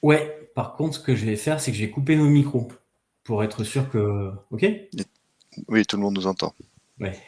Ouais, par contre, ce que je vais faire, c'est que je vais couper nos micros pour être sûr que... Ok? Oui, tout le monde nous entend. Ouais.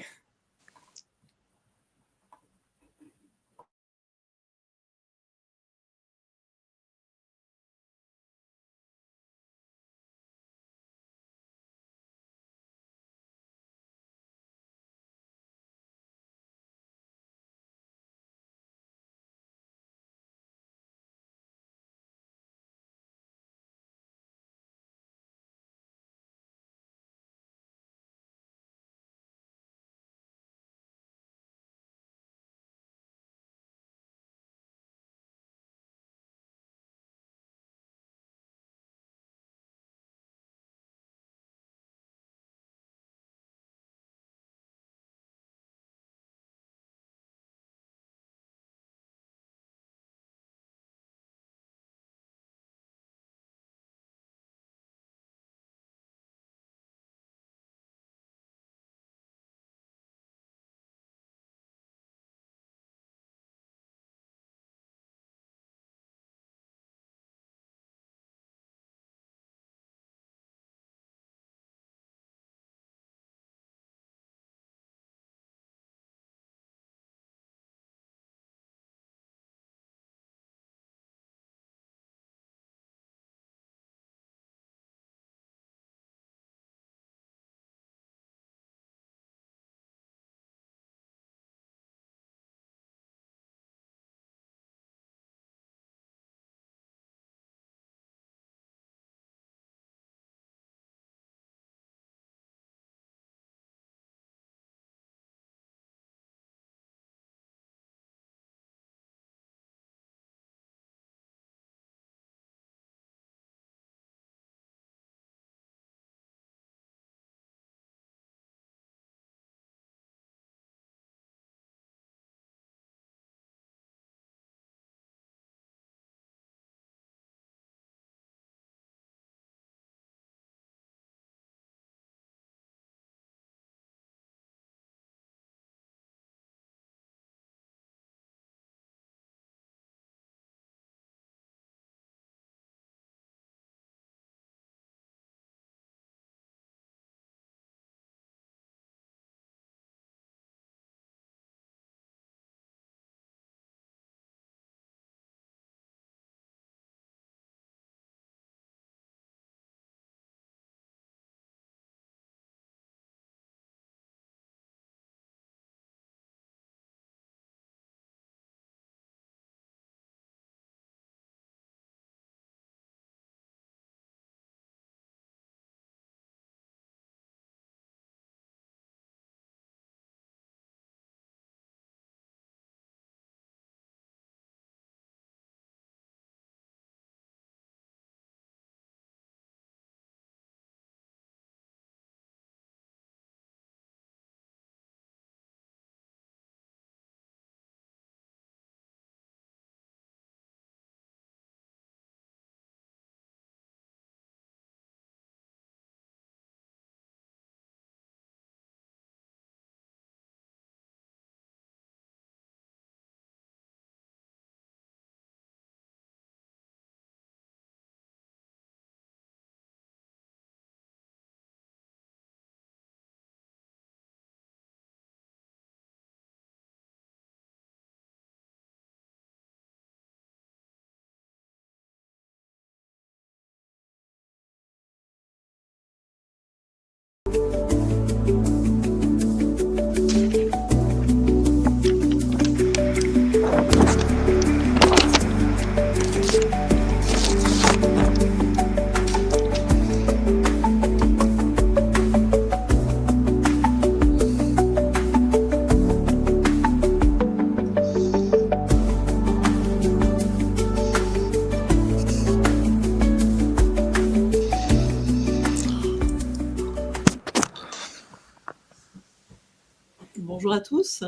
Bonjour à tous.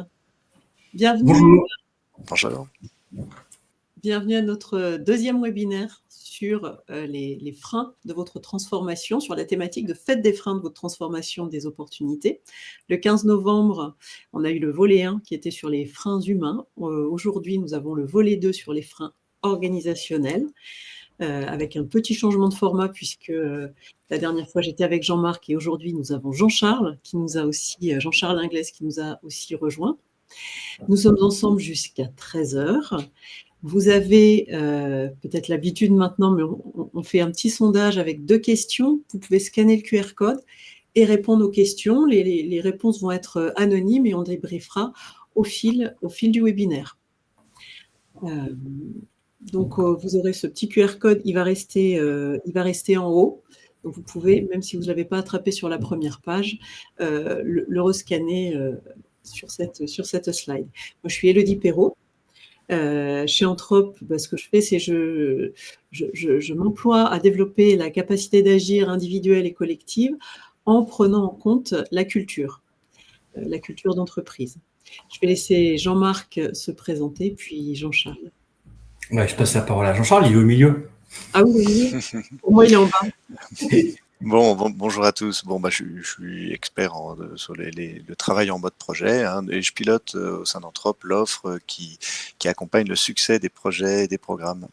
Bienvenue, Bonjour. Bonjour. bienvenue à notre deuxième webinaire sur les freins de votre transformation, sur la thématique de faites des freins de votre transformation des opportunités. Le 15 novembre, on a eu le volet 1 qui était sur les freins humains. Aujourd'hui, nous avons le volet 2 sur les freins organisationnels. avec un petit changement de format puisque la dernière fois j'étais avec Jean-Marc et aujourd'hui nous avons Jean-Charles Jean-Charles Ingles qui nous a aussi rejoint. Nous sommes ensemble jusqu'à 13h. Vous avez peut-être l'habitude maintenant, mais on fait un petit sondage avec 2 questions. Vous pouvez scanner le QR code et répondre aux questions. Les réponses vont être anonymes et on débriefera au fil du webinaire. Donc, vous aurez ce petit QR code, il va rester en haut. Donc, vous pouvez, même si vous ne l'avez pas attrapé sur la première page, le rescanner sur cette slide. Moi, je suis Élodie Perrault. Chez Anthrope, ce que je fais, c'est je m'emploie à développer la capacité d'agir individuelle et collective en prenant en compte la culture d'entreprise. Je vais laisser Jean-Marc se présenter, puis Jean-Charles. Ouais, je passe la parole à Jean-Charles, il est au milieu. Ah oui, pour moi, il est en bas. Bonjour à tous. Je suis expert sur le travail en mode projet, et je pilote au sein d'Anthrope l'offre qui accompagne le succès des projets et des programmes.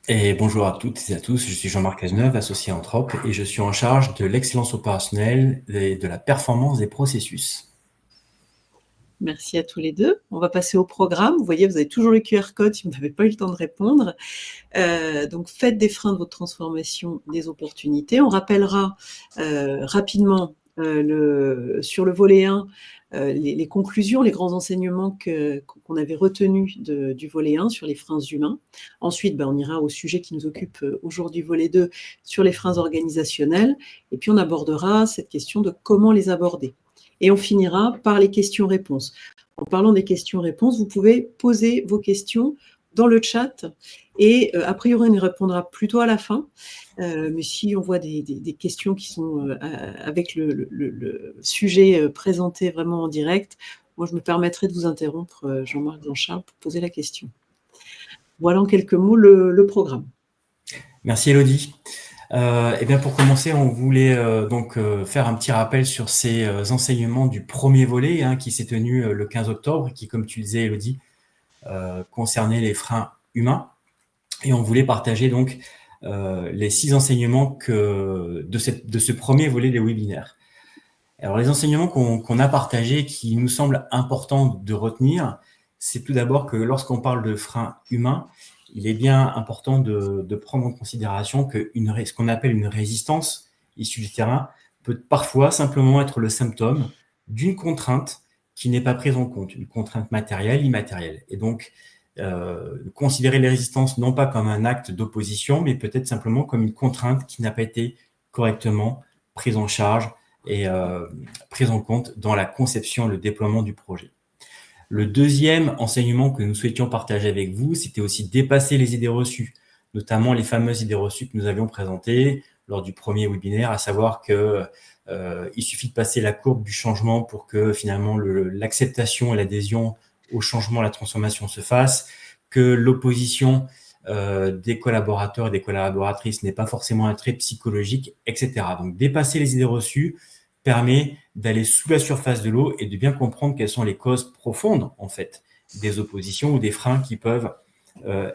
Et bonjour à toutes et à tous, je suis Jean-Marc Cazeneuve, associé à Anthrope, et je suis en charge de l'excellence opérationnelle et de la performance des processus. Merci à tous les deux. On va passer au programme. Vous voyez, vous avez toujours le QR code si vous n'avez pas eu le temps de répondre. Donc, faites des freins de votre transformation des opportunités. On rappellera rapidement sur le volet 1 les conclusions, les grands enseignements qu'on avait retenus du volet 1 sur les freins humains. Ensuite, on ira au sujet qui nous occupe aujourd'hui, volet 2, sur les freins organisationnels. Et puis, on abordera cette question de comment les aborder. Et on finira par les questions-réponses. En parlant des questions-réponses, vous pouvez poser vos questions dans le chat et a priori, on y répondra plutôt à la fin. Mais si on voit des questions qui sont avec le sujet présenté vraiment en direct, moi, je me permettrai de vous interrompre, Jean-Marc, Jean-Charles, pour poser la question. Voilà en quelques mots le programme. Merci Élodie. Pour commencer, on voulait faire un petit rappel sur ces enseignements du premier volet qui s'est tenu le 15 octobre, qui, comme tu le disais, Élodie, concernait les freins humains. Et on voulait partager donc les 6 enseignements de ce premier volet des webinaires. Alors, les enseignements qu'on a partagés, qui nous semblent importants de retenir, c'est tout d'abord que lorsqu'on parle de freins humains, il est bien important de prendre en considération que ce qu'on appelle une résistance issue du terrain peut parfois simplement être le symptôme d'une contrainte qui n'est pas prise en compte, une contrainte matérielle, immatérielle. Et donc, considérer les résistances non pas comme un acte d'opposition, mais peut-être simplement comme une contrainte qui n'a pas été correctement prise en charge et prise en compte dans la conception et le déploiement du projet. Le deuxième enseignement que nous souhaitions partager avec vous, c'était aussi dépasser les idées reçues, notamment les fameuses idées reçues que nous avions présentées lors du premier webinaire, à savoir que il suffit de passer la courbe du changement pour que finalement l'acceptation et l'adhésion au changement, à la transformation se fasse, que l'opposition des collaborateurs et des collaboratrices n'est pas forcément un trait psychologique, etc. Donc, dépasser les idées reçues permet d'aller sous la surface de l'eau et de bien comprendre quelles sont les causes profondes, en fait, des oppositions ou des freins qui peuvent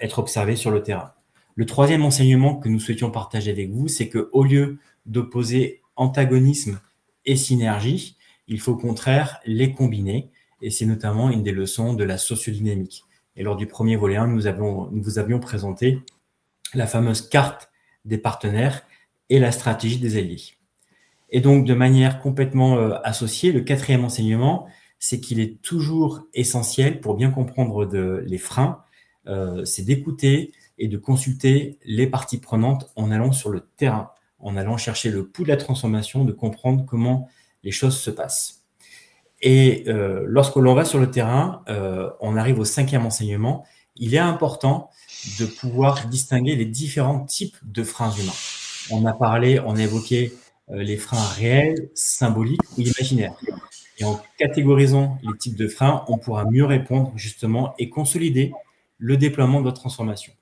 être observés sur le terrain. Le troisième enseignement que nous souhaitions partager avec vous, c'est qu'au lieu d'opposer antagonisme et synergie, il faut au contraire les combiner. Et c'est notamment une des leçons de la sociodynamique. Et lors du premier volet 1, nous vous avions présenté la fameuse carte des partenaires et la stratégie des alliés. Et donc, de manière complètement associée, le quatrième enseignement, c'est qu'il est toujours essentiel pour bien comprendre les freins, c'est d'écouter et de consulter les parties prenantes en allant sur le terrain, en allant chercher le pouls de la transformation, de comprendre comment les choses se passent. Et lorsque l'on va sur le terrain, on arrive au cinquième enseignement. Il est important de pouvoir distinguer les différents types de freins humains. On a évoqué les freins réels, symboliques ou imaginaires. Et en catégorisant les types de freins, on pourra mieux répondre justement et consolider le déploiement de votre transformation.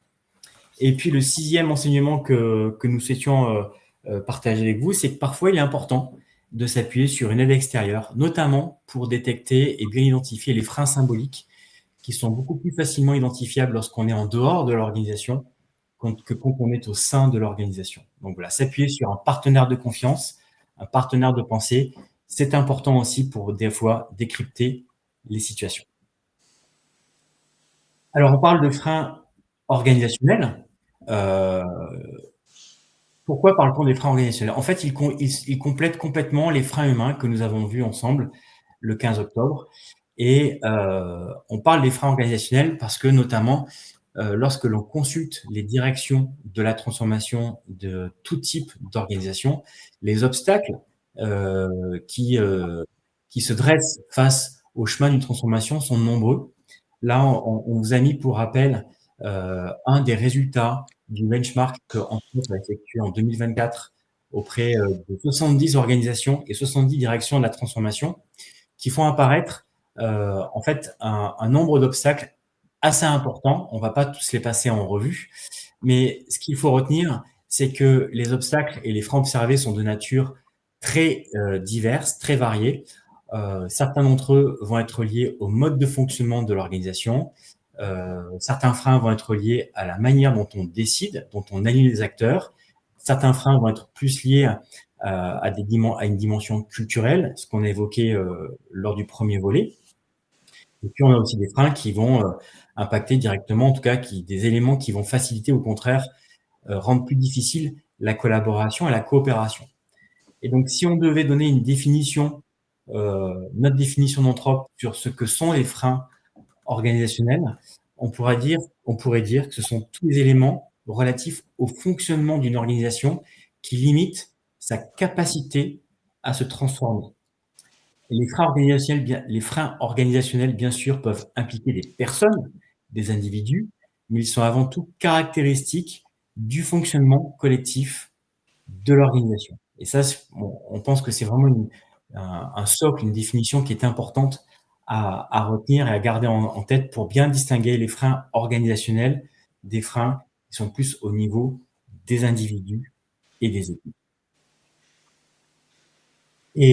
Et puis le sixième enseignement que nous souhaitions partager avec vous, c'est que parfois il est important de s'appuyer sur une aide extérieure, notamment pour détecter et bien identifier les freins symboliques qui sont beaucoup plus facilement identifiables lorsqu'on est en dehors de l'organisation quand on est au sein de l'organisation. Donc voilà, s'appuyer sur un partenaire de confiance, un partenaire de pensée, c'est important aussi pour des fois décrypter les situations. Alors, on parle de freins organisationnels. Pourquoi parle-t-on des freins organisationnels? En fait, ils complètent complètement les freins humains que nous avons vus ensemble le 15 octobre. Et on parle des freins organisationnels parce que, notamment, lorsque l'on consulte les directions de la transformation de tout type d'organisation, les obstacles qui se dressent face au chemin d'une transformation sont nombreux. Là, on vous a mis pour rappel un des résultats du benchmark qu'Entreprise a effectué en 2024 auprès de 70 organisations et 70 directions de la transformation qui font apparaître en fait un nombre d'obstacles assez important. On ne va pas tous les passer en revue, mais ce qu'il faut retenir, c'est que les obstacles et les freins observés sont de nature très diverses, très variées. Certains d'entre eux vont être liés au mode de fonctionnement de l'organisation. Certains freins vont être liés à la manière dont on décide, dont on aligne les acteurs. Certains freins vont être plus liés à une dimension culturelle, ce qu'on a évoqué lors du premier volet. Et puis, on a aussi des freins qui vont impacter directement, en tout cas, des éléments qui vont faciliter, au contraire, rendre plus difficile la collaboration et la coopération. Et donc, si on devait donner une définition, notre définition d'Anthrope sur ce que sont les freins organisationnels, on pourrait dire que ce sont tous les éléments relatifs au fonctionnement d'une organisation qui limitent sa capacité à se transformer. Et les freins organisationnels, bien sûr, peuvent impliquer des personnes, des individus, mais ils sont avant tout caractéristiques du fonctionnement collectif de l'organisation. Et ça, on pense que c'est vraiment un socle, une définition qui est importante à retenir et à garder en tête pour bien distinguer les freins organisationnels des freins qui sont plus au niveau des individus et des équipes.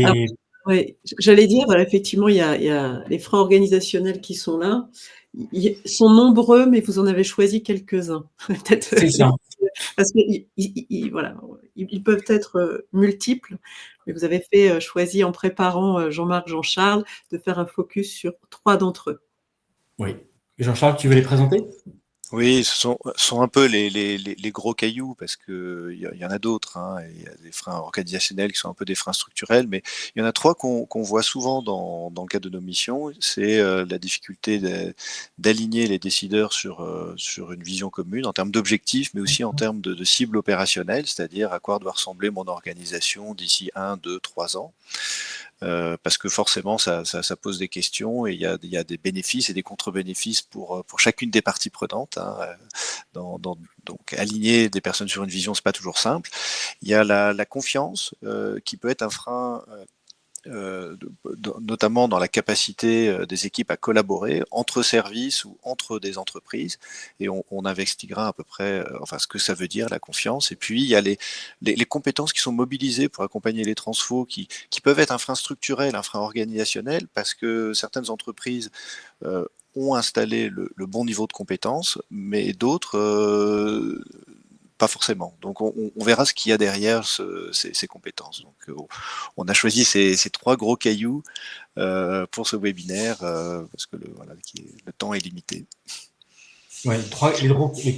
Alors, Et ouais, j'allais dire, effectivement, il y a les freins organisationnels qui sont là. Ils sont nombreux, mais vous en avez choisi quelques-uns. Peut-être c'est ça. parce que voilà, ils peuvent être multiples, mais vous avez choisi en préparant Jean-Marc, Jean-Charles, de faire un focus sur 3 d'entre eux. Oui. Jean-Charles, tu veux les présenter? Oui, ce sont un peu les gros cailloux parce que il y en a d'autres, hein, il y a des freins organisationnels qui sont un peu des freins structurels, mais il y en a 3 qu'on voit souvent dans le cadre de nos missions. C'est la difficulté d'aligner les décideurs sur une vision commune en termes d'objectifs, mais aussi en termes de cibles opérationnelles, c'est-à-dire à quoi doit ressembler mon organisation d'ici 1, 2, 3 ans. Parce que forcément ça pose des questions et il y a des bénéfices et des contre-bénéfices pour chacune des parties prenantes, hein. Donc aligner des personnes sur une vision, c'est pas toujours simple. Il y a la confiance qui peut être un frein, notamment dans la capacité des équipes à collaborer entre services ou entre des entreprises, et on investiguera à peu près enfin ce que ça veut dire la confiance. Et puis il y a les compétences qui sont mobilisées pour accompagner les transfos qui peuvent être un frein structurel, un frein organisationnel, parce que certaines entreprises ont installé le bon niveau de compétences, mais d'autres pas forcément. Donc on verra ce qu'il y a derrière ces compétences. Donc on a choisi ces 3 gros cailloux pour ce webinaire parce que le temps est limité. Ouais,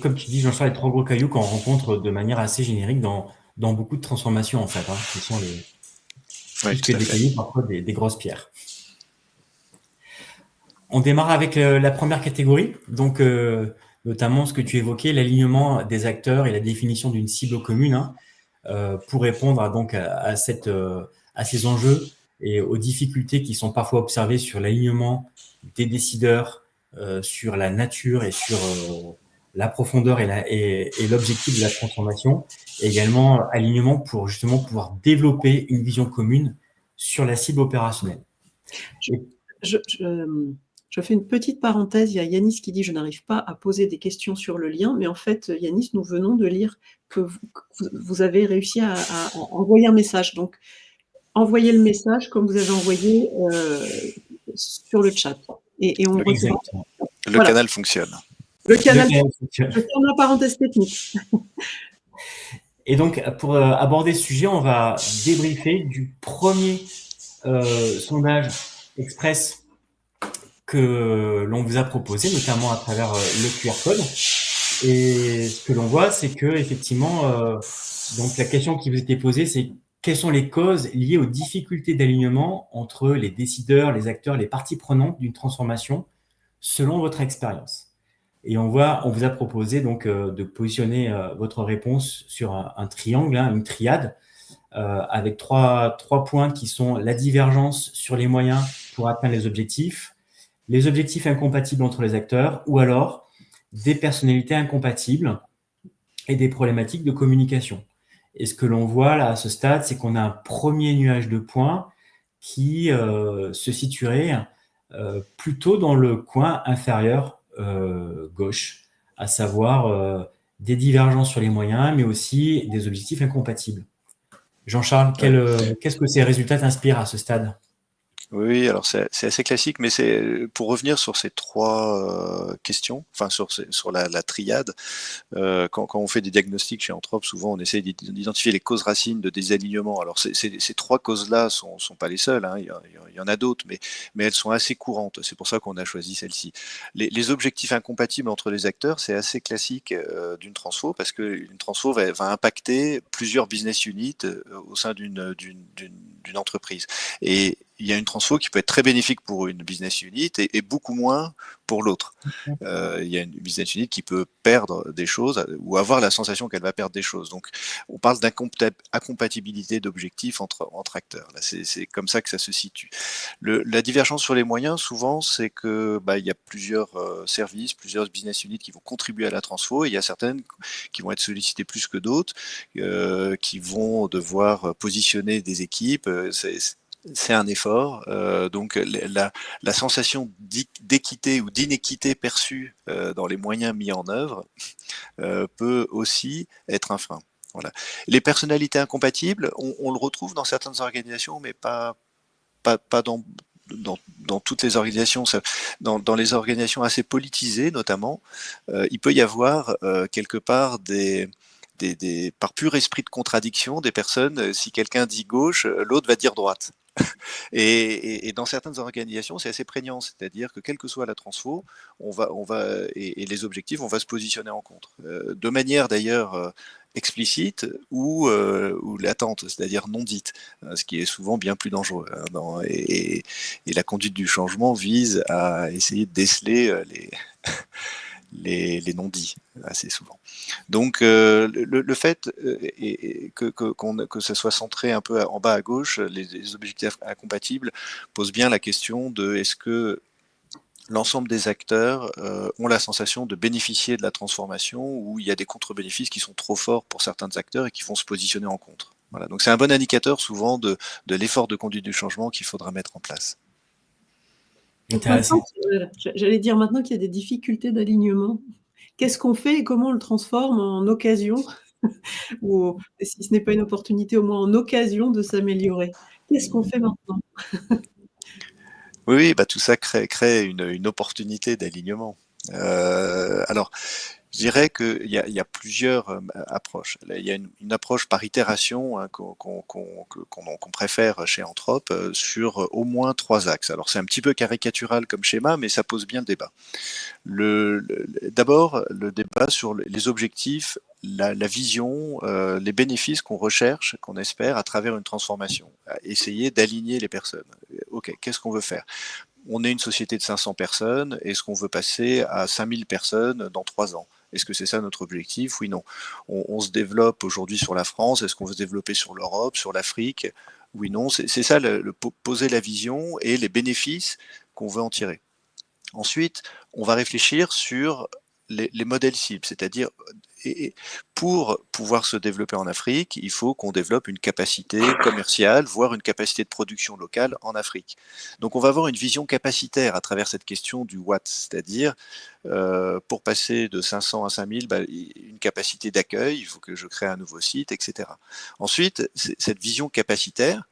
comme tu dis, Jean-Charles, les 3 gros cailloux qu'on rencontre de manière assez générique dans beaucoup de transformations, en fait, hein, qui sont plus que des cailloux, parfois des grosses pierres. On démarre avec la première catégorie, donc notamment ce que tu évoquais, l'alignement des acteurs et la définition d'une cible commune, hein, pour répondre à ces enjeux et aux difficultés qui sont parfois observées sur l'alignement des décideurs, sur la nature et sur la profondeur et l'objectif de la transformation, et également alignement pour justement pouvoir développer une vision commune sur la cible opérationnelle. Je fais une petite parenthèse, il y a Yanis qui dit « Je n'arrive pas à poser des questions sur le lien », mais en fait, Yanis, nous venons de lire que vous avez réussi à envoyer un message. Donc, envoyez le message comme vous avez envoyé sur le chat. Et on Le recevra. canal fonctionne. Le canal, Le- je ferme la parenthèse technique. Et donc, pour aborder ce sujet, on va débriefer du premier sondage express que l'on vous a proposé, notamment à travers le QR code. Et ce que l'on voit, c'est que effectivement, donc la question qui vous était posée, c'est quelles sont les causes liées aux difficultés d'alignement entre les décideurs, les acteurs, les parties prenantes d'une transformation, selon votre expérience. Et on vous a proposé donc de positionner votre réponse sur un triangle, hein, une triade, avec trois points qui sont la divergence sur les moyens pour atteindre les objectifs incompatibles entre les acteurs, ou alors des personnalités incompatibles et des problématiques de communication. Et ce que l'on voit là à ce stade, c'est qu'on a un premier nuage de points qui se situerait plutôt dans le coin inférieur gauche, à savoir des divergences sur les moyens, mais aussi des objectifs incompatibles. Jean-Charles, Ouais. qu'est-ce que ces résultats t'inspirent à ce stade? Oui, alors c'est assez classique, mais c'est pour revenir sur ces trois questions, enfin sur la triade. Quand on fait des diagnostics chez Anthrope, souvent on essaie d'identifier les causes racines de désalignement. Alors ces trois causes-là sont pas les seules, hein. Il y en a d'autres, mais elles sont assez courantes. C'est pour ça qu'on a choisi celle-ci. Les objectifs incompatibles entre les acteurs, c'est assez classique d'une transfo, parce qu'une transfo va impacter plusieurs business units au sein d'une entreprise. Et il y a une transfo qui peut être très bénéfique pour une business unit et beaucoup moins pour l'autre. Il y a une business unit qui peut perdre des choses ou avoir la sensation qu'elle va perdre des choses. Donc, on parle d'incompatibilité d'objectifs entre acteurs. Là, c'est comme ça que ça se situe. La divergence sur les moyens, souvent, c'est que il y a plusieurs services, plusieurs business units qui vont contribuer à la transfo, et il y a certaines qui vont être sollicitées plus que d'autres, qui vont devoir positionner des équipes. C'est un effort. Donc la sensation d'équité ou d'inéquité perçue dans les moyens mis en œuvre peut aussi être un frein. Voilà. Les personnalités incompatibles, on le retrouve dans certaines organisations, mais pas dans toutes les organisations. Dans les organisations assez politisées, notamment, il peut y avoir quelque part par pur esprit de contradiction, des personnes, si quelqu'un dit gauche, l'autre va dire droite. Et dans certaines organisations, c'est assez prégnant, c'est-à-dire que quelle que soit la transfo, et les objectifs, on va se positionner en contre, de manière d'ailleurs explicite ou latente, c'est-à-dire non dite, ce qui est souvent bien plus dangereux, hein, et la conduite du changement vise à essayer de déceler les non-dits assez souvent. Donc le fait que ça soit centré un peu en bas à gauche, les objectifs incompatibles, pose bien la question de est-ce que l'ensemble des acteurs ont la sensation de bénéficier de la transformation, ou il y a des contre-bénéfices qui sont trop forts pour certains acteurs et qui vont se positionner en contre. Voilà. Donc c'est un bon indicateur souvent de l'effort de conduite du changement qu'il faudra mettre en place. Donc maintenant, j'allais dire, maintenant qu'il y a des difficultés d'alignement, qu'est-ce qu'on fait et comment on le transforme en occasion ou si ce n'est pas une opportunité, au moins en occasion de s'améliorer? Qu'est-ce qu'on fait maintenant? Oui, tout ça crée une opportunité d'alignement. Alors, je dirais qu'il y a plusieurs approches. Là, il y a une approche par itération, hein, qu'on préfère chez Anthrope, sur au moins 3 axes. Alors c'est un petit peu caricatural comme schéma, mais ça pose bien le débat. D'abord, le débat sur les objectifs, la vision, les bénéfices qu'on recherche, qu'on espère à travers une transformation. Essayer d'aligner les personnes. Ok, qu'est-ce qu'on veut faire? On est une société de 500 personnes, est-ce qu'on veut passer à 5000 personnes dans 3 ans? Est-ce que c'est ça notre objectif? Oui, non. On se développe aujourd'hui sur la France, est-ce qu'on veut se développer sur l'Europe, sur l'Afrique? Oui, non. C'est ça, poser la vision et les bénéfices qu'on veut en tirer. Ensuite, on va réfléchir sur les modèles cibles, c'est-à-dire, pour pouvoir se développer en Afrique, il faut qu'on développe une capacité commerciale, voire une capacité de production locale en Afrique. Donc on va avoir une vision capacitaire à travers cette question du what, c'est-à-dire pour passer de 500 à 5000, une capacité d'accueil, il faut que je crée un nouveau site, etc. Ensuite, cette vision capacitaire,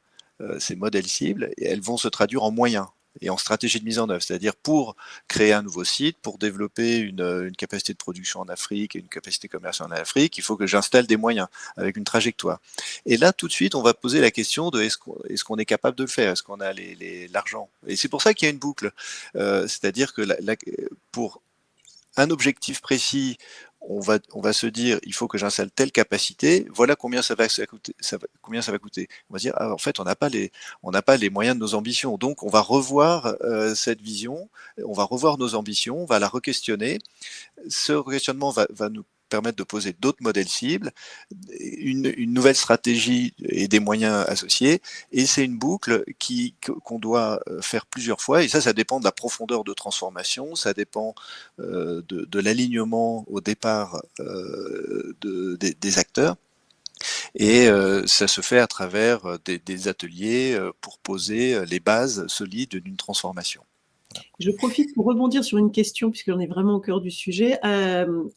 ces modèles cibles, elles vont se traduire en moyens. et en stratégie de mise en œuvre. C'est-à-dire pour créer un nouveau site, pour développer une capacité de production en Afrique et une capacité commerciale en Afrique, il faut que j'installe des moyens avec une trajectoire. Et là, tout de suite, on va poser la question de est-ce qu'on est capable de le faire? Est-ce qu'on a l'argent? Et c'est pour ça qu'il y a une boucle. C'est-à-dire que pour un objectif précis, on va se dire, il faut que j'installe telle capacité, voilà combien ça va coûter. Combien ça va coûter. On va se dire, en fait, on n'a pas les moyens de nos ambitions. Donc, on va revoir cette vision, on va revoir nos ambitions, on va la re-questionner. Ce questionnement va nous permettre de poser d'autres modèles cibles, une nouvelle stratégie et des moyens associés. Et c'est une boucle qu'on doit faire plusieurs fois. Et ça dépend de la profondeur de transformation, ça dépend de l'alignement au départ des acteurs. Et ça se fait à travers des ateliers pour poser les bases solides d'une transformation. Je profite pour rebondir sur une question, puisqu'on est vraiment au cœur du sujet.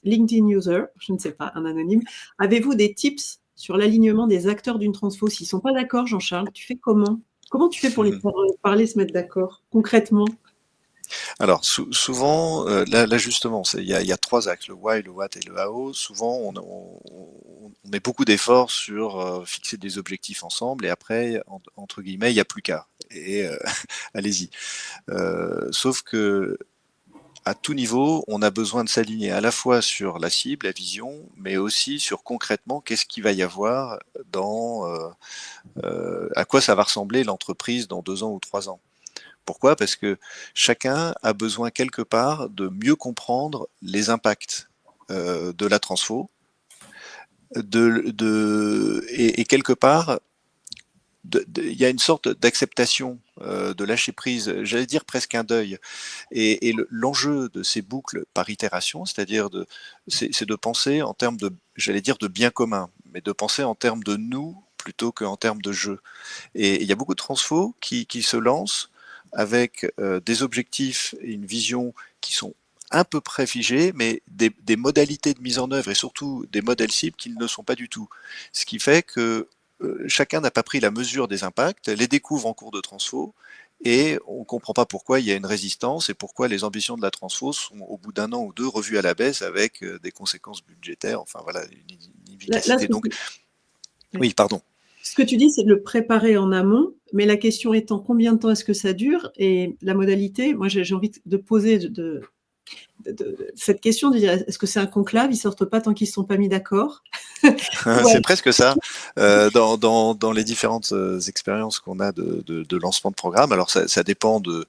LinkedIn user, je ne sais pas, un anonyme. Avez-vous des tips sur l'alignement des acteurs d'une transfo? S'ils ne sont pas d'accord, Jean-Charles, tu fais comment? Comment tu fais pour les faire parler, se mettre d'accord, concrètement? Alors, souvent, là justement, il y a trois axes, le why, le what et le how. Souvent, on met beaucoup d'efforts sur fixer des objectifs ensemble et après, entre guillemets, il n'y a plus qu'à. Et allez-y. Sauf que à tout niveau, on a besoin de s'aligner à la fois sur la cible, la vision, mais aussi sur concrètement qu'est-ce qu'il va y avoir à quoi ça va ressembler l'entreprise dans 2 ans ou 3 ans. Pourquoi? Parce que chacun a besoin quelque part de mieux comprendre les impacts de la transfo, et quelque part, il y a une sorte d'acceptation, de lâcher prise, j'allais dire presque un deuil. Et l'enjeu de ces boucles par itération, c'est-à-dire c'est de penser en termes j'allais dire de bien commun, mais de penser en termes de nous plutôt qu'en termes de jeu. Et il y a beaucoup de transfos qui se lancent avec des objectifs et une vision qui sont à peu près figés, mais des modalités de mise en œuvre et surtout des modèles cibles qui ne le sont pas du tout. Ce qui fait que chacun n'a pas pris la mesure des impacts, les découvre en cours de transfo, et on ne comprend pas pourquoi il y a une résistance et pourquoi les ambitions de la transfo sont au bout d'1 an ou 2 revues à la baisse avec des conséquences budgétaires, enfin voilà, une efficacité. Donc, oui, pardon. Ce que tu dis, c'est de le préparer en amont, mais la question étant combien de temps est-ce que ça dure et la modalité, moi j'ai envie de poser cette question, de dire est-ce que c'est un conclave, ils sortent pas tant qu'ils ne sont pas mis d'accord? C'est presque ça. Dans les différentes expériences qu'on a de lancement de programme, alors ça dépend de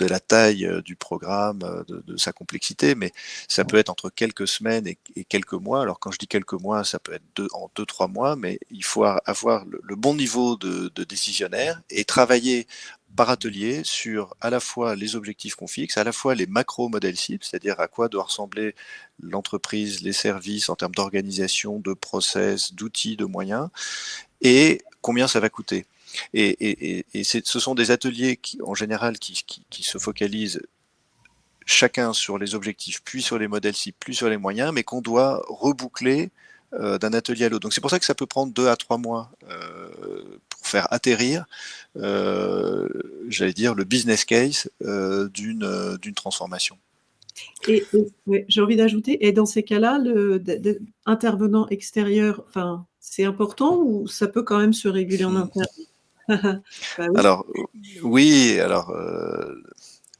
la taille du programme, de sa complexité, mais ça peut être entre quelques semaines et quelques mois. Alors quand je dis quelques mois, ça peut être en 2-3 mois, mais il faut avoir le bon niveau de décisionnaire et travailler par atelier sur à la fois les objectifs qu'on fixe, à la fois les macro-modèles cibles, c'est-à-dire à quoi doit ressembler l'entreprise, les services en termes d'organisation, de process, d'outils, de moyens, et combien ça va coûter. Et ce sont des ateliers en général qui se focalisent chacun sur les objectifs, puis sur les modèles cibles, puis sur les moyens, mais qu'on doit reboucler d'un atelier à l'autre. Donc c'est pour ça que ça peut prendre 2 à 3 mois pour faire atterrir, j'allais dire, le business case d'une transformation. Et j'ai envie d'ajouter, et dans ces cas-là, intervenant extérieur, enfin, c'est important ou ça peut quand même se réguler en interne? Bah oui. Alors, oui,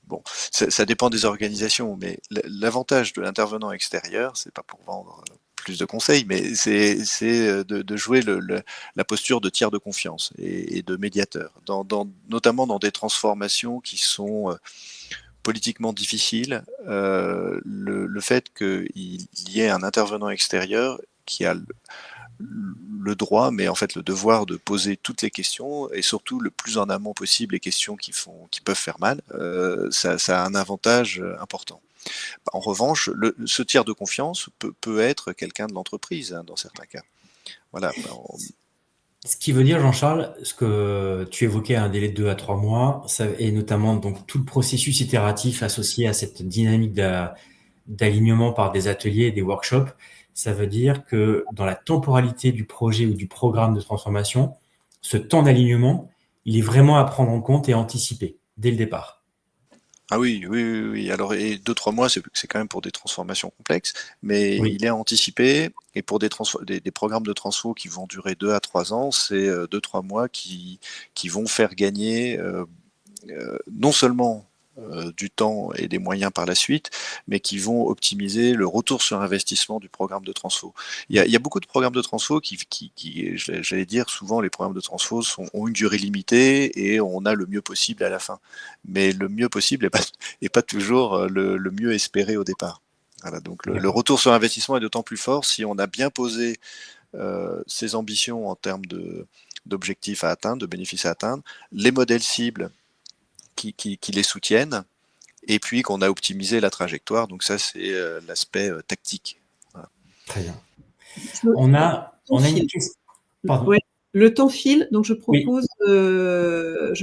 bon, ça dépend des organisations, mais l'avantage de l'intervenant extérieur, c'est pas pour vendre plus de conseils, mais c'est de jouer la posture de tiers de confiance et de médiateur, notamment dans des transformations qui sont politiquement difficiles. Le fait qu'il y ait un intervenant extérieur qui a le droit, mais en fait le devoir de poser toutes les questions et surtout le plus en amont possible les questions qui peuvent faire mal, ça a un avantage important. En revanche, ce tiers de confiance peut être quelqu'un de l'entreprise dans certains cas. Voilà. Ce qui veut dire, Jean-Charles, ce que tu évoquais, un délai de 2 à 3 mois, et notamment donc tout le processus itératif associé à cette dynamique d'alignement par des ateliers et des workshops, ça veut dire que dans la temporalité du projet ou du programme de transformation, ce temps d'alignement, il est vraiment à prendre en compte et à anticiper. dès le départ. Ah oui, oui, oui, oui. Alors, et 2-3 mois, c'est quand même pour des transformations complexes, mais Oui, il est anticipé. Et pour des programmes de transfo qui vont durer 2 à 3 ans, c'est 2-3 mois qui vont faire gagner non seulement du temps et des moyens par la suite, mais qui vont optimiser le retour sur investissement du programme de transfo. Il y a beaucoup de programmes de transfo j'allais dire, souvent les programmes de transfo ont une durée limitée et on a le mieux possible à la fin. Mais le mieux possible est pas toujours le mieux espéré au départ. Voilà, donc le d'accord. retour sur investissement est d'autant plus fort si on a bien posé ses ambitions en termes d'objectifs à atteindre, de bénéfices à atteindre, les modèles cibles qui les soutiennent, et puis qu'on a optimisé la trajectoire. Donc ça, c'est l'aspect tactique. Voilà. Très bien. Le On a, temps on a une file. question. Pardon. Ouais, le temps file, donc je Oui. propose,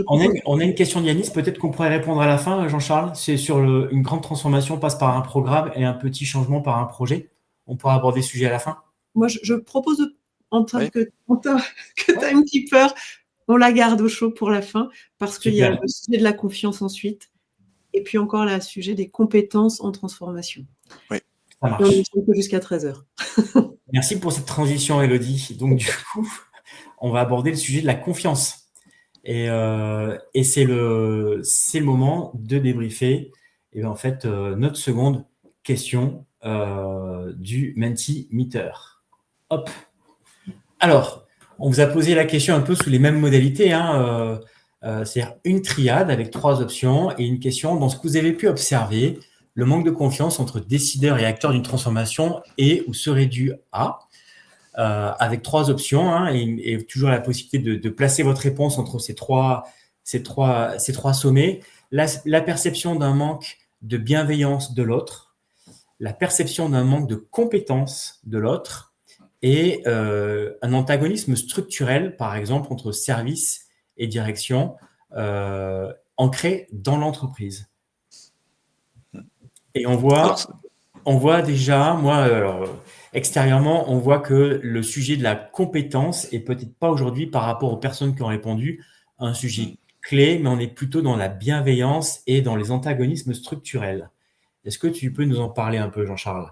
On a une question de Yanis, peut-être qu'on pourrait répondre à la fin, Jean-Charles. C'est sur une grande transformation passe par un programme et un petit changement par un projet. On pourra aborder le sujet à la fin. moi je propose en tant Oui, que timekeeper, on la garde au chaud pour la fin, parce qu'il y a Super, le sujet de la confiance ensuite, et puis encore le sujet des compétences en transformation. oui. ça Et on marche. est que jusqu'à 13h. Merci pour cette transition, Elodie. Donc, du coup, on va aborder le sujet de la confiance. Et c'est le moment de débriefer. Et bien, en fait, notre seconde question du Mentimeter. Hop. Alors, on vous a posé la question un peu sous les mêmes modalités, hein, c'est-à-dire une triade avec 3 options et une question dans ce que vous avez pu observer, le manque de confiance entre décideurs et acteurs d'une transformation est ou serait dû à, avec 3 options, hein, et toujours la possibilité de placer votre réponse entre ces trois sommets. La perception d'un manque de bienveillance de l'autre, la perception d'un manque de compétence de l'autre, et un antagonisme structurel, par exemple, entre service et direction, ancré dans l'entreprise. Et Alors, on voit déjà, moi, alors, extérieurement, on voit que le sujet de la compétence est peut-être pas aujourd'hui, par rapport aux personnes qui ont répondu, un sujet clé, mais on est plutôt dans la bienveillance et dans les antagonismes structurels. Est-ce que tu peux nous en parler un peu, Jean-Charles?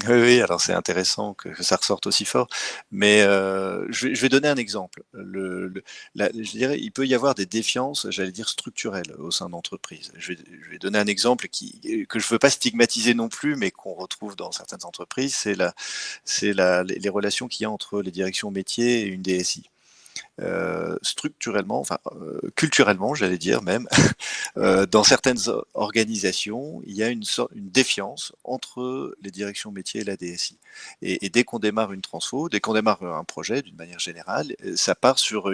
oui, oui, alors c'est intéressant que ça ressorte aussi fort, mais je vais donner un exemple. Je dirais, il peut y avoir des défiances, j'allais dire structurelles, au sein d'entreprises. Je vais donner un exemple que je ne veux pas stigmatiser non plus, mais qu'on retrouve dans certaines entreprises, les relations qu'il y a entre les directions métiers et une DSI. Structurellement, enfin culturellement, j'allais dire même, dans certaines organisations, il y a une défiance entre les directions métiers et la DSI. Et dès qu'on démarre une transfo, dès qu'on démarre un projet d'une manière générale, ça part sur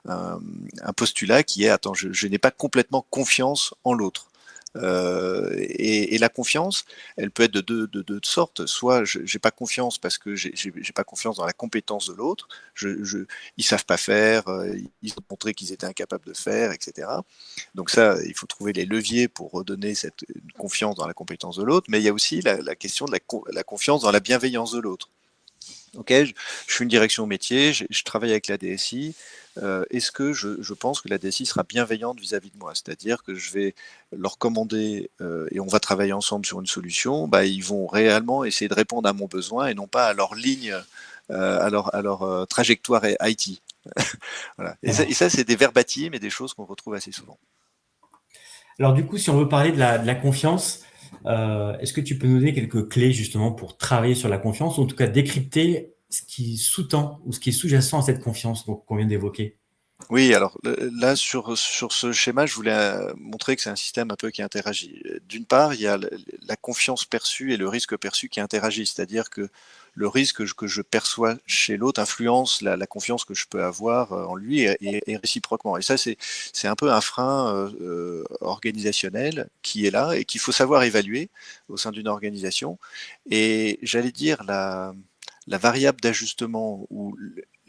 un postulat qui est attends, je n'ai pas complètement confiance en l'autre. Et la confiance, elle peut être de deux sortes. Soit j'ai pas confiance parce que j'ai pas confiance dans la compétence de l'autre. Ils savent pas faire, ils ont montré qu'ils étaient incapables de faire, etc. Donc ça, il faut trouver les leviers pour redonner cette confiance dans la compétence de l'autre. Mais il y a aussi la question de la confiance dans la bienveillance de l'autre. Ok, je suis une direction métier, je travaille avec la DSI. Est-ce que je pense que la DSI sera bienveillante vis-à-vis de moi? C'est-à-dire que je vais leur commander et on va travailler ensemble sur une solution. Bah, ils vont réellement essayer de répondre à mon besoin et non pas à leur ligne, à leur trajectoire IT. Voilà. Et ça, c'est des verbatims et des choses qu'on retrouve assez souvent. Alors du coup, si on veut parler de la confiance, est-ce que tu peux nous donner quelques clés justement pour travailler sur la confiance, ou en tout cas décrypter ce qui sous-tend ou ce qui est sous-jacent à cette confiance qu'on vient d'évoquer? Oui, alors là, sur ce schéma, je voulais montrer que c'est un système un peu qui interagit. D'une part, il y a la confiance perçue et le risque perçu qui interagissent, c'est-à-dire que le risque que je perçois chez l'autre influence la confiance que je peux avoir en lui et réciproquement. Et ça, c'est un peu un frein organisationnel qui est là et qu'il faut savoir évaluer au sein d'une organisation. Et j'allais dire la variable d'ajustement ou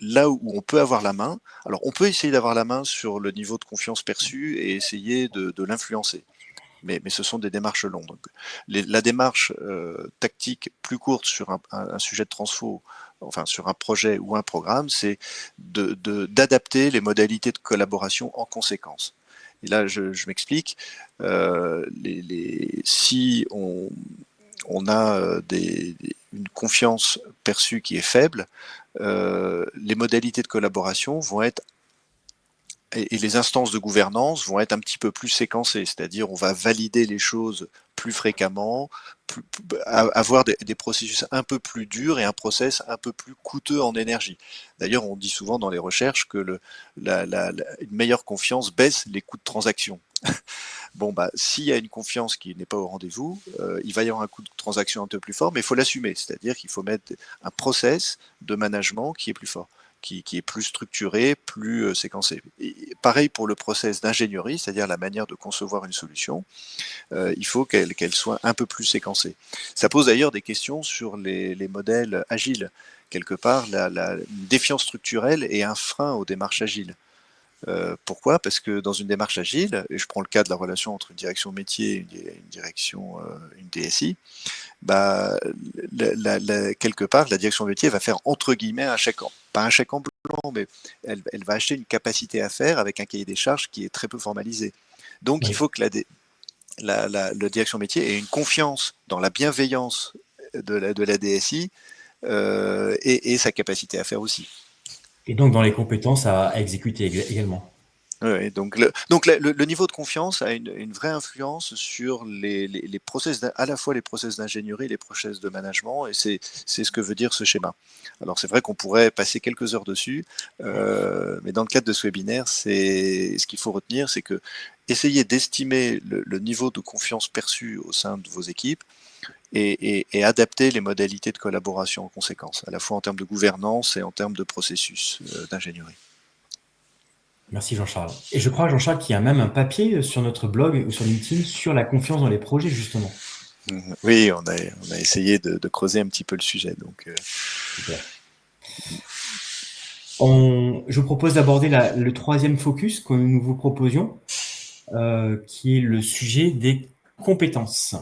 là où on peut avoir la main. Alors, on peut essayer d'avoir la main sur le niveau de confiance perçu et essayer de l'influencer. Mais ce sont des démarches longues. Donc, la démarche tactique plus courte sur un sujet de transfo, enfin sur un projet ou un programme, c'est d'adapter les modalités de collaboration en conséquence. Et là, je m'explique. Si on a une confiance perçue qui est faible, les modalités de collaboration vont être et les instances de gouvernance vont être un petit peu plus séquencées, c'est-à-dire on va valider les choses plus fréquemment, avoir des processus un peu plus durs et un process un peu plus coûteux en énergie. D'ailleurs, on dit souvent dans les recherches que une meilleure confiance baisse les coûts de transaction. Bon, bah, s'il y a une confiance qui n'est pas au rendez-vous, il va y avoir un coût de transaction un peu plus fort, mais il faut l'assumer, c'est-à-dire qu'il faut mettre un process de management qui est plus fort. Qui est plus structuré, plus séquencé. Et pareil pour le process d'ingénierie, c'est-à-dire la manière de concevoir une solution, il faut qu'elle soit un peu plus séquencée. Ça pose d'ailleurs des questions sur les modèles agiles. Quelque part, une défiance structurelle est un frein aux démarches agiles. Pourquoi? Parce que dans une démarche agile, et je prends le cas de la relation entre une direction métier et une DSI, bah, quelque part, la direction métier va faire entre guillemets un chèque pas un chèque en blanc, mais elle va acheter une capacité à faire avec un cahier des charges qui est très peu formalisé. Donc, il Oui. faut que la direction métier ait une confiance dans la bienveillance de la DSI et sa capacité à faire aussi. Et donc dans les compétences à exécuter également. Ouais, donc le niveau de confiance a une vraie influence sur les process, à la fois les process d'ingénierie et les process de management, et c'est ce que veut dire ce schéma. Alors c'est vrai qu'on pourrait passer quelques heures dessus, mais dans le cadre de ce webinaire, ce qu'il faut retenir, c'est que essayez d'estimer le niveau de confiance perçu au sein de vos équipes et adapter les modalités de collaboration en conséquence, à la fois en termes de gouvernance et en termes de processus d'ingénierie. Merci Jean-Charles. Et je crois, Jean-Charles, qu'il y a même un papier sur notre blog ou sur LinkedIn sur la confiance dans les projets, justement. Oui, on a essayé de creuser un petit peu le sujet. Donc, Super. Je vous propose d'aborder le troisième focus que nous vous proposions, qui est le sujet des compétences.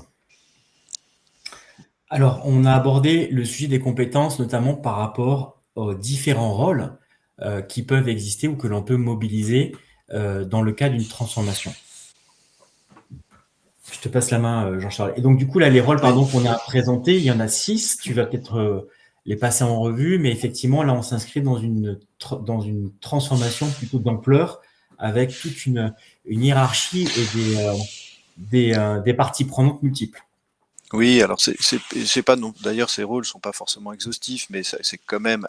Alors, on a abordé le sujet des compétences, notamment par rapport aux différents rôles qui peuvent exister ou que l'on peut mobiliser dans le cas d'une transformation. Je te passe la main, Jean-Charles. Et donc, du coup, là, les rôles qu'on a présentés, il y en a 6. Tu vas peut-être les passer en revue, mais effectivement, là, on s'inscrit dans une transformation plutôt d'ampleur avec toute une hiérarchie et des parties prenantes multiples. oui, alors c'est pas non. D'ailleurs, ces rôles sont pas forcément exhaustifs, mais c'est quand même,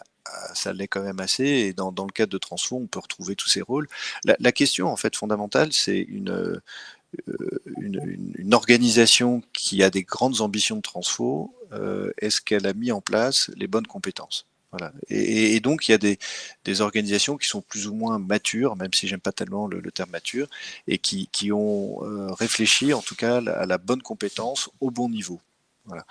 ça l'est quand même assez. Et dans le cadre de Transfo, on peut retrouver tous ces rôles. La question en fait fondamentale, c'est une organisation qui a des grandes ambitions de transfo, est-ce qu'elle a mis en place les bonnes compétences? Voilà. Et donc, il y a des organisations qui sont plus ou moins matures, même si j'aime pas tellement le terme mature, et qui ont réfléchi, en tout cas, à la bonne compétence au bon niveau. Voilà.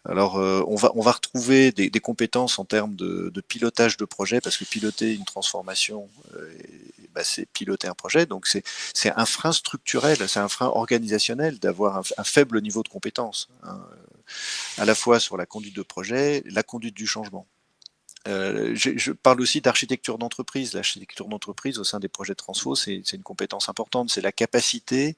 Alors, on va retrouver des compétences en termes de pilotage de projet, parce que piloter une transformation, c'est piloter un projet. Donc, c'est un frein structurel, c'est un frein organisationnel d'avoir un faible niveau de compétence, hein, à la fois sur la conduite de projet, la conduite du changement. Je parle aussi d'architecture d'entreprise. L'architecture d'entreprise au sein des projets de transfo, c'est une compétence importante. C'est la capacité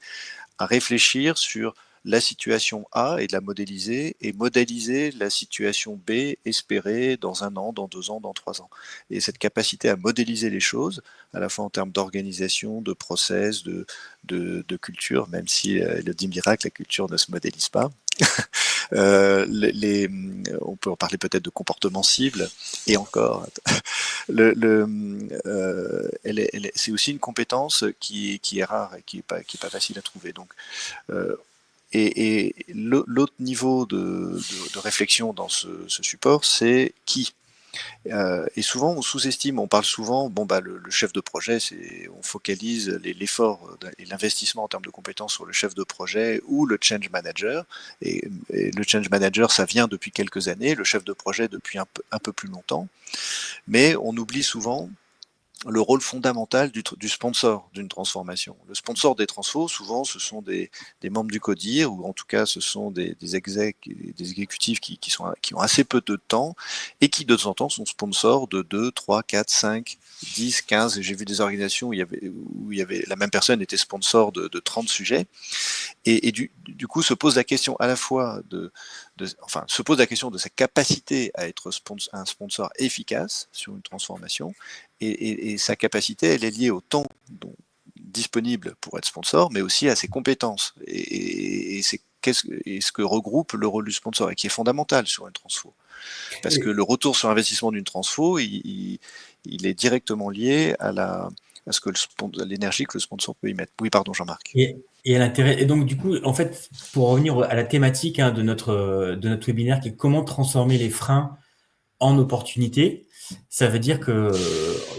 à réfléchir sur la situation A et de la modéliser, et modéliser la situation B espérée dans 1 an, dans 2 ans, dans 3 ans. Et cette capacité à modéliser les choses, à la fois en termes d'organisation, de process, de culture, même si le dit miracle, la culture ne se modélise pas. On peut en parler peut-être de comportement cible, et encore. C'est aussi une compétence qui est rare et qui est pas facile à trouver. Donc, et l'autre niveau de réflexion dans ce support, c'est qui. Et souvent, on sous-estime, on parle souvent, le chef de projet, on focalise l'effort et l'investissement en termes de compétences sur le chef de projet ou le change manager. Et le change manager, ça vient depuis quelques années, le chef de projet depuis un peu plus longtemps. Mais on oublie souvent le rôle fondamental du sponsor d'une transformation. Le sponsor des transfos, souvent, ce sont des membres du CODIR, ou en tout cas, ce sont des exécutifs qui ont assez peu de temps, et qui, de temps en temps, sont sponsors de 2, 3, 4, 5 10, 15, j'ai vu des organisations où il y avait la même personne était sponsor de 30 sujets. Et du coup, se pose la question à la fois se pose la question de sa capacité à être un sponsor efficace sur une transformation, et sa capacité, elle est liée au temps disponible pour être sponsor, mais aussi à ses compétences. Et c'est ce que regroupe le rôle du sponsor, et qui est fondamental sur une transfo. Parce que le retour sur investissement d'une transfo, il est directement lié à l'énergie que le sponsor peut y mettre. Oui, pardon, Jean-Marc. Et à l'intérêt. Et donc, du coup, en fait, pour revenir à la thématique de notre webinaire, qui est comment transformer les freins en opportunités, ça veut dire que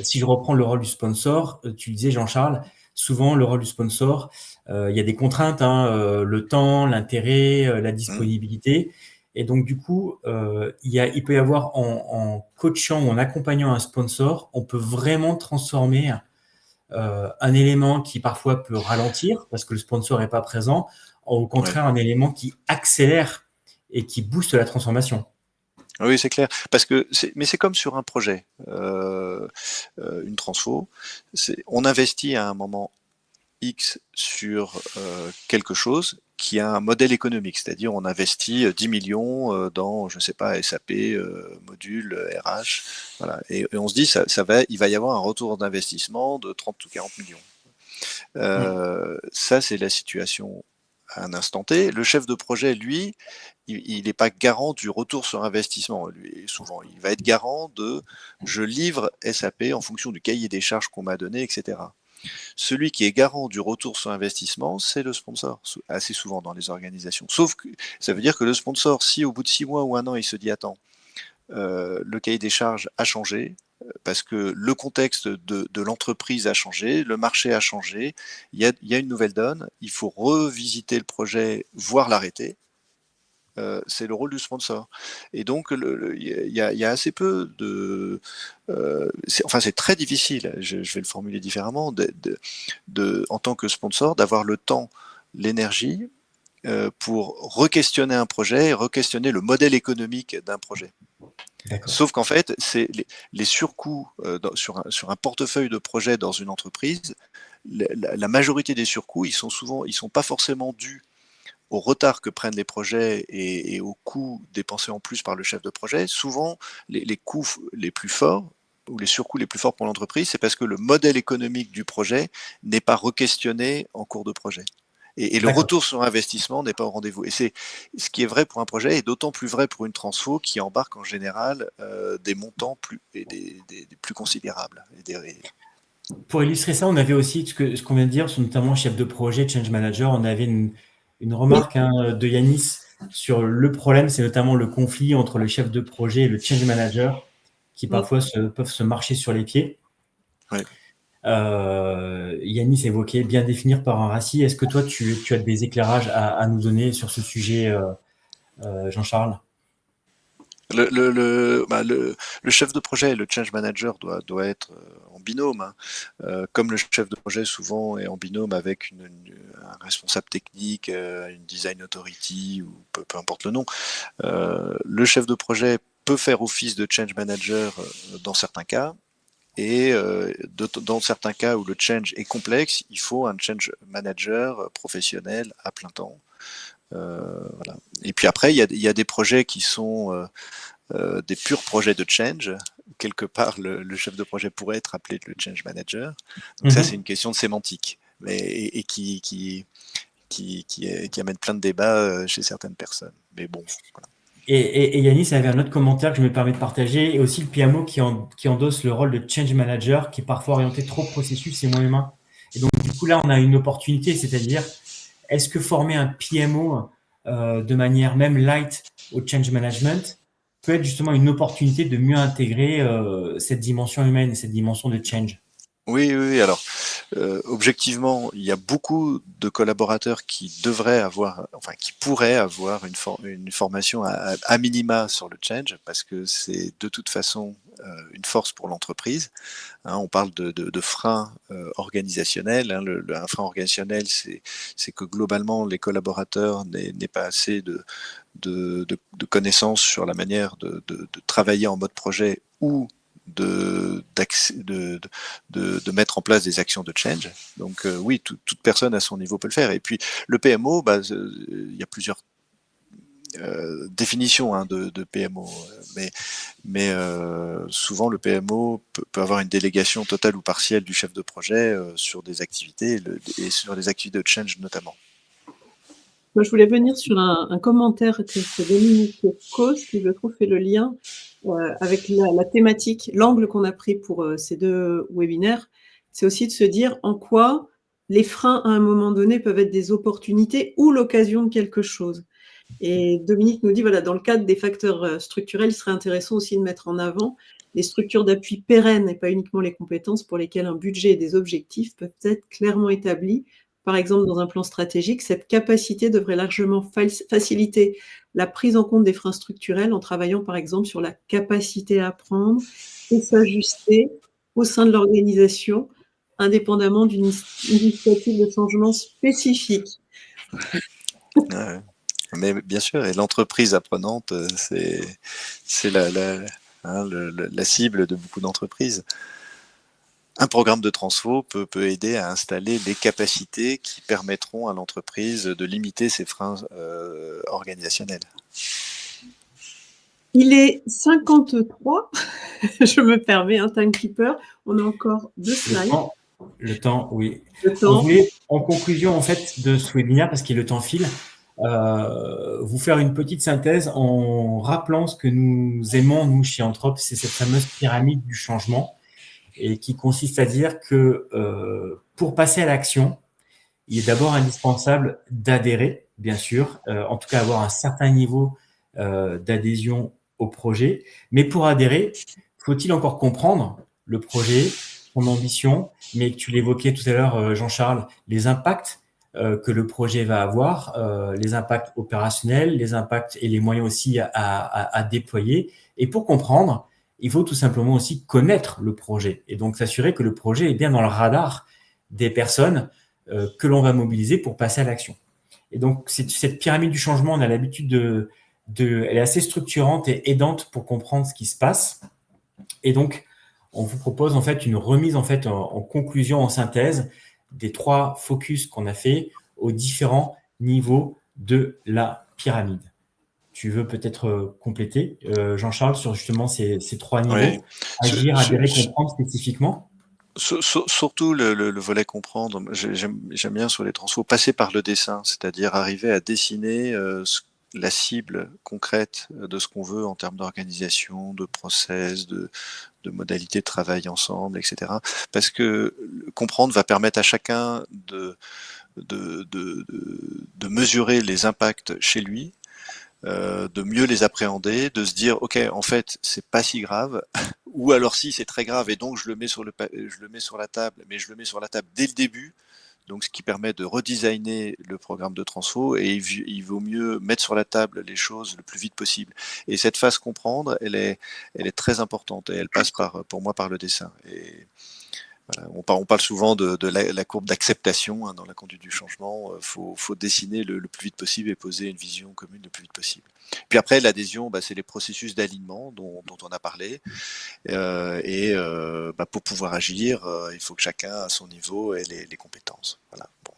si je reprends le rôle du sponsor, tu disais, Jean-Charles, souvent le rôle du sponsor, il y a des contraintes, le temps, l'intérêt, la disponibilité. Et donc, du coup, il peut y avoir en coachant ou en accompagnant un sponsor, on peut vraiment transformer un élément qui parfois peut ralentir parce que le sponsor n'est pas présent, au contraire, un élément qui accélère et qui booste la transformation. Oui, c'est clair. Mais c'est comme sur un projet, une transfo. On investit à un moment X sur quelque chose qui a un modèle économique, c'est-à-dire on investit 10 millions dans, je ne sais pas, SAP, module, RH, voilà. Et on se dit, il va y avoir un retour d'investissement de 30 ou 40 millions. Ça, c'est la situation à un instant T. Le chef de projet, lui, il n'est pas garant du retour sur investissement. Lui, souvent, il va être garant je livre SAP en fonction du cahier des charges qu'on m'a donné, etc. Celui qui est garant du retour sur investissement, c'est le sponsor, assez souvent dans les organisations. Sauf que ça veut dire que le sponsor, si au bout de 6 mois ou un an, il se dit, attends, le cahier des charges a changé, parce que le contexte de l'entreprise a changé, le marché a changé, il y a une nouvelle donne, il faut revisiter le projet, voire l'arrêter. C'est le rôle du sponsor. Et donc, il y a assez peu de... c'est très difficile, je vais le formuler différemment, en tant que sponsor, d'avoir le temps, l'énergie pour re-questionner un projet et re-questionner le modèle économique d'un projet. Sauf qu'en fait, c'est les surcoûts sur un portefeuille de projets dans une entreprise, la majorité des surcoûts, ils sont pas forcément dus au retard que prennent les projets et aux coûts dépensés en plus par le chef de projet. Souvent, les coûts les plus forts ou les surcoûts les plus forts pour l'entreprise, c'est parce que le modèle économique du projet n'est pas re-questionné en cours de projet. Et le retour sur investissement n'est pas au rendez-vous. Et c'est ce qui est vrai pour un projet, et d'autant plus vrai pour une transfo qui embarque en général des montants des plus considérables. Pour illustrer ça, on avait aussi ce qu'on vient de dire, notamment chef de projet, change manager, on avait une remarque de Yanis sur le problème, c'est notamment le conflit entre le chef de projet et le change manager, qui parfois peuvent se marcher sur les pieds. Ouais. Yanis évoquait bien définir par un RACI. Est-ce que toi, tu as des éclairages à nous donner sur ce sujet, Jean-Charles? Le chef de projet et le change manager doit être en binôme. Comme le chef de projet souvent est en binôme avec un responsable technique, une design authority, ou peu importe le nom. Le chef de projet peut faire office de change manager dans certains cas. Et dans certains cas où le change est complexe, il faut un change manager professionnel à plein temps. Voilà. Et puis après, il y a des projets qui sont des purs projets de change. Quelque part, le chef de projet pourrait être appelé le change manager. Donc ça, c'est une question de sémantique, et qui amène plein de débats chez certaines personnes. Mais bon, voilà. Et Yanis avait un autre commentaire que je me permets de partager, et aussi le PMO qui endosse le rôle de change manager, qui est parfois orienté trop processus et moins humain. Et donc, du coup, là, on a une opportunité, c'est-à-dire, est-ce que former un PMO de manière même light au change management peut être justement une opportunité de mieux intégrer cette dimension humaine et cette dimension de change? Oui. Alors, objectivement, il y a beaucoup de collaborateurs qui pourraient avoir une formation à minima sur le change, parce que c'est de toute façon une force pour l'entreprise. On parle de frein organisationnel. Un frein organisationnel, c'est que globalement, les collaborateurs n'aient pas assez de connaissances sur la manière de travailler en mode projet, ou de de mettre en place des actions de change. Donc oui, toute personne à son niveau peut le faire. Et puis le PMO, il y a plusieurs définitions de PMO, mais souvent le PMO peut avoir une délégation totale ou partielle du chef de projet sur des activités et sur des activités de change notamment. Moi, je voulais venir sur un commentaire que fait Dominique Cos, qui je trouve fait le lien avec la thématique, l'angle qu'on a pris pour ces deux webinaires. C'est aussi de se dire en quoi les freins à un moment donné peuvent être des opportunités ou l'occasion de quelque chose. Et Dominique nous dit, voilà, dans le cadre des facteurs structurels, il serait intéressant aussi de mettre en avant les structures d'appui pérennes et pas uniquement les compétences pour lesquelles un budget et des objectifs peuvent être clairement établis. Par exemple, dans un plan stratégique, cette capacité devrait largement faciliter la prise en compte des freins structurels en travaillant par exemple sur la capacité à apprendre et s'ajuster au sein de l'organisation, indépendamment d'une initiative de changement spécifique. Ouais. Mais bien sûr, et l'entreprise apprenante, c'est la cible de beaucoup d'entreprises. Un programme de transfo peut aider à installer les capacités qui permettront à l'entreprise de limiter ses freins organisationnels. Il est 53, je me permets, un timekeeper. On a encore 2 slides. Le temps, oui. Le temps. On voulait, en conclusion en fait de ce webinaire, parce que le temps file, vous faire une petite synthèse en rappelant ce que nous aimons, nous, chez Anthrope, c'est cette fameuse pyramide du changement, et qui consiste à dire que pour passer à l'action, il est d'abord indispensable d'adhérer, bien sûr, en tout cas avoir un certain niveau d'adhésion au projet. Mais pour adhérer, faut-il encore comprendre le projet, son ambition, mais tu l'évoquais tout à l'heure, Jean-Charles, les impacts que le projet va avoir, les impacts opérationnels, les impacts et les moyens aussi à déployer. Et pour comprendre, il faut tout simplement aussi connaître le projet et donc s'assurer que le projet est bien dans le radar des personnes que l'on va mobiliser pour passer à l'action. Et donc, cette pyramide du changement, on a l'habitude elle est assez structurante et aidante pour comprendre ce qui se passe. Et donc, on vous propose en fait une remise en conclusion, en synthèse des 3 focus qu'on a fait aux différents niveaux de la pyramide. Tu veux peut-être compléter, Jean-Charles, sur justement ces 3 niveaux, Oui. agir, adhérer, comprendre spécifiquement? Surtout le volet comprendre, j'aime bien sur les transfos, passer par le dessin, c'est-à-dire arriver à dessiner la cible concrète de ce qu'on veut en termes d'organisation, de process, de modalités de travail ensemble, etc. Parce que comprendre va permettre à chacun de mesurer les impacts chez lui, de mieux les appréhender, de se dire ok, en fait c'est pas si grave, ou alors si c'est très grave et donc je le mets sur la table, mais je le mets sur la table dès le début, donc ce qui permet de redesigner le programme de transfo, et il vaut mieux mettre sur la table les choses le plus vite possible. Et cette phase comprendre, elle est très importante et elle passe pour moi par le dessin. Et voilà, on parle souvent de la courbe d'acceptation dans la conduite du changement. Faut dessiner le plus vite possible et poser une vision commune le plus vite possible. Puis après, l'adhésion, c'est les processus d'alignement dont on a parlé. Pour pouvoir agir, il faut que chacun à son niveau ait les compétences. Voilà. Bon.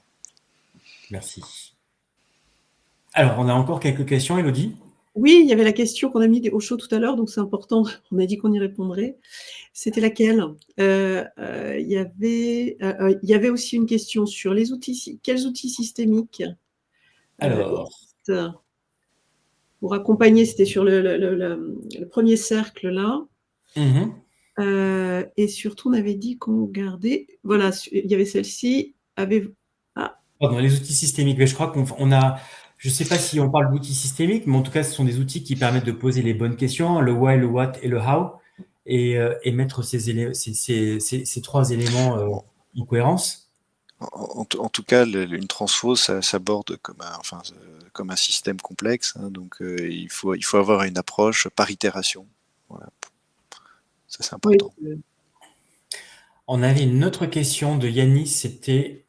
Merci. Alors, on a encore quelques questions, Élodie? Oui, il y avait la question qu'on a mis au chaud tout à l'heure, donc c'est important. On a dit qu'on y répondrait. C'était laquelle? Il y avait aussi une question sur les outils. Quels outils systémiques Alors, pour accompagner, c'était sur le premier cercle là. Et surtout, on avait dit qu'on gardait. Voilà, il y avait celle-ci. Pardon, les outils systémiques. Mais je crois qu'on a. Je ne sais pas si on parle d'outils systémiques, mais en tout cas, ce sont des outils qui permettent de poser les bonnes questions, le why, le what et le how, et mettre ces 3 éléments en cohérence. En tout cas, une transfo, ça s'aborde comme un système complexe. Donc, il faut avoir une approche par itération. Voilà. Ça, c'est important. Oui. On avait une autre question de Yannis, c'était...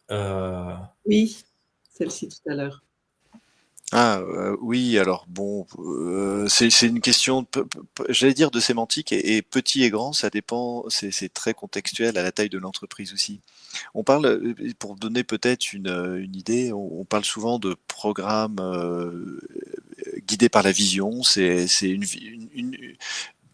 Oui, celle-ci tout à l'heure. Oui, alors bon, c'est une question, j'allais dire de sémantique, et petit et grand, ça dépend, c'est très contextuel à la taille de l'entreprise aussi. On parle, pour donner peut-être une idée, on parle souvent de programmes guidés par la vision. C'est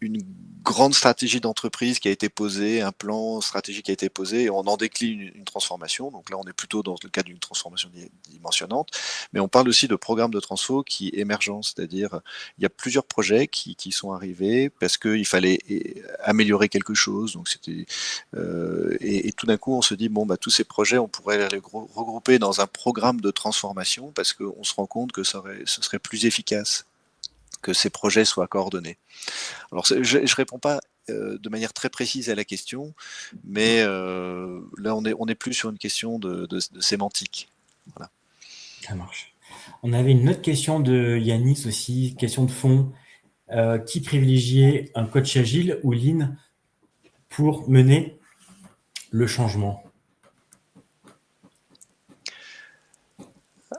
une grande stratégie d'entreprise qui a été posée, un plan stratégique qui a été posé, et on en décline une transformation. Donc là, on est plutôt dans le cadre d'une transformation dimensionnante. Mais on parle aussi de programmes de transfo qui émergent, c'est-à-dire il y a plusieurs projets qui sont arrivés parce qu'il fallait améliorer quelque chose. Donc c'était et tout d'un coup, on se dit bon, bah tous ces projets, on pourrait les regrouper dans un programme de transformation parce qu'on se rend compte que ce serait plus efficace que ces projets soient coordonnés. Alors, je ne réponds pas de manière très précise à la question, mais là, on est plus sur une question de sémantique. Voilà. Ça marche. On avait une autre question de Yanis aussi, question de fond. Qui privilégiait un coach agile ou lean pour mener le changement?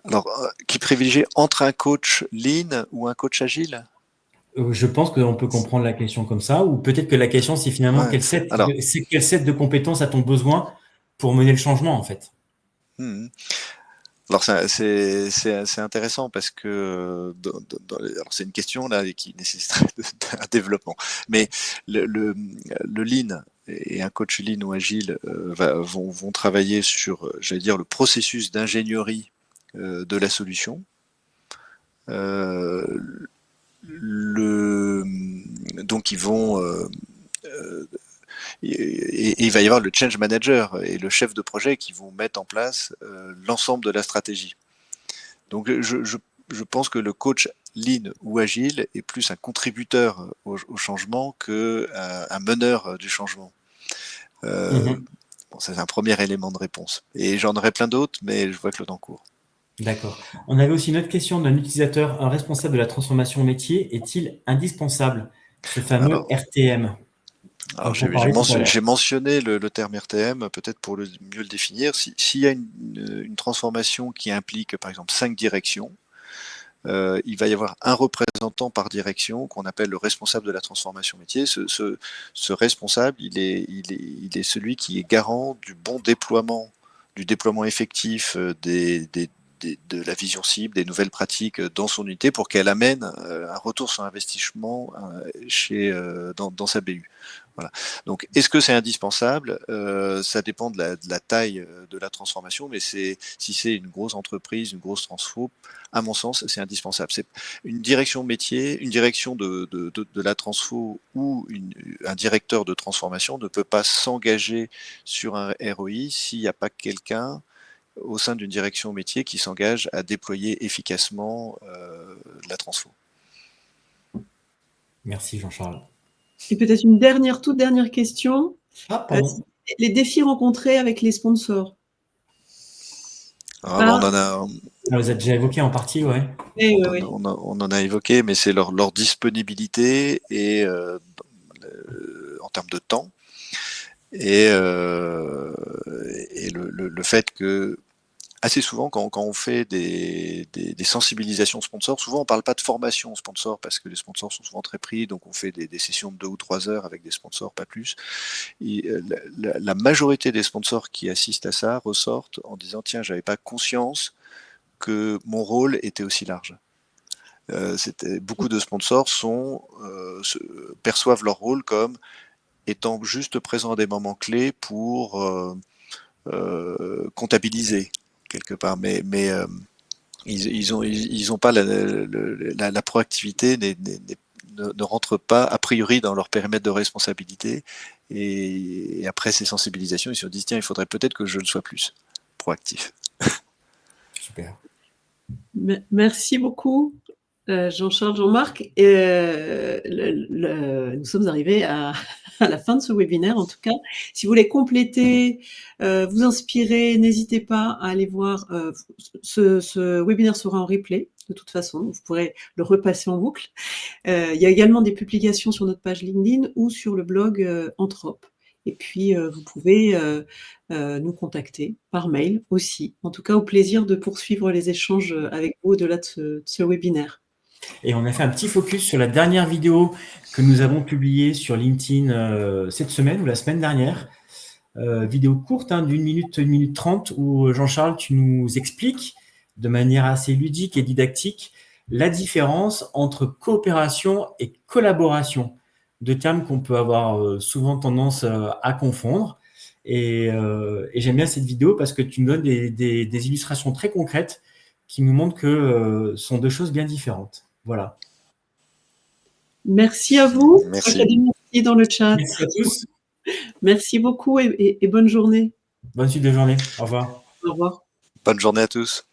Alors, qui privilégie entre un coach lean ou un coach agile? Je pense qu'on peut comprendre la question comme ça, ou peut-être que la question, c'est finalement Ouais. quel set Alors, de compétences a-t-on besoin pour mener le changement, en fait? hmm. Alors c'est intéressant parce que alors c'est une question là qui nécessiterait un développement. Mais le lean et un coach lean ou agile vont travailler sur, j'allais dire, le processus d'ingénierie de la solution. Euh, donc ils vont et il va y avoir le change manager et le chef de projet qui vont mettre en place l'ensemble de la stratégie. Donc je pense que le coach lean ou agile est plus un contributeur au changement que un meneur du changement. Bon, c'est un premier élément de réponse. Et j'en aurais plein d'autres, mais je vois que le temps court. D'accord. On avait aussi une autre question d'un utilisateur. Un responsable de la transformation métier est-il indispensable, ce fameux Alors, RTM alors dont on parlait tout à l'heure? j'ai mentionné le terme RTM, peut-être pour mieux le définir. S'il y a une transformation qui implique, par exemple, 5 directions, il va y avoir un représentant par direction qu'on appelle le responsable de la transformation métier. Ce responsable, il est celui qui est garant du déploiement effectif de la vision cible, des nouvelles pratiques dans son unité pour qu'elle amène un retour sur investissement dans sa BU. Voilà. Donc, est-ce que c'est indispensable? Ça dépend de la taille de la transformation, mais si c'est une grosse entreprise, une grosse transfo, à mon sens, c'est indispensable. C'est une direction métier, une direction de la transfo ou un directeur de transformation ne peut pas s'engager sur un ROI s'il n'y a pas quelqu'un au sein d'une direction métier qui s'engage à déployer efficacement la transfo. Merci Jean-Charles. Et peut-être une toute dernière question. Les défis rencontrés avec les sponsors. On en a. On les a déjà évoqués en partie, ouais. On en a évoqué, mais c'est leur disponibilité et en termes de temps et le fait que assez souvent, quand on fait des sensibilisations sponsors, souvent on parle pas de formation sponsor parce que les sponsors sont souvent très pris, donc on fait des sessions de 2 ou 3 heures avec des sponsors, pas plus. Et la majorité des sponsors qui assistent à ça ressortent en disant tiens, j'avais pas conscience que mon rôle était aussi large. Beaucoup de sponsors perçoivent leur rôle comme étant juste présent à des moments clés pour comptabiliser quelque part, mais ils ont pas la proactivité ne rentre pas a priori dans leur périmètre de responsabilité et après ces sensibilisations ils se disent tiens il faudrait peut-être que je le sois plus proactif. Super. Merci beaucoup Jean-Charles, Jean-Marc. Nous sommes arrivés à la fin de ce webinaire, en tout cas. Si vous voulez compléter, vous inspirer, n'hésitez pas à aller voir. Ce webinaire sera en replay, de toute façon. Vous pourrez le repasser en boucle. Il y a également des publications sur notre page LinkedIn ou sur le blog Anthrope. Et puis, vous pouvez nous contacter par mail aussi. En tout cas, au plaisir de poursuivre les échanges avec vous au-delà de ce webinaire. Et on a fait un petit focus sur la dernière vidéo que nous avons publiée sur LinkedIn cette semaine ou la semaine dernière. Vidéo courte, d'1 minute, 1 minute 30, où Jean-Charles, tu nous expliques de manière assez ludique et didactique la différence entre coopération et collaboration, deux termes qu'on peut avoir souvent tendance à confondre. Et j'aime bien cette vidéo parce que tu nous donnes des illustrations très concrètes qui nous montrent que ce sont deux choses bien différentes. Voilà. Merci à vous. Merci. Merci dans le chat. Merci à tous. Merci beaucoup et bonne journée. Bonne suite de journée. Au revoir. Au revoir. Bonne journée à tous.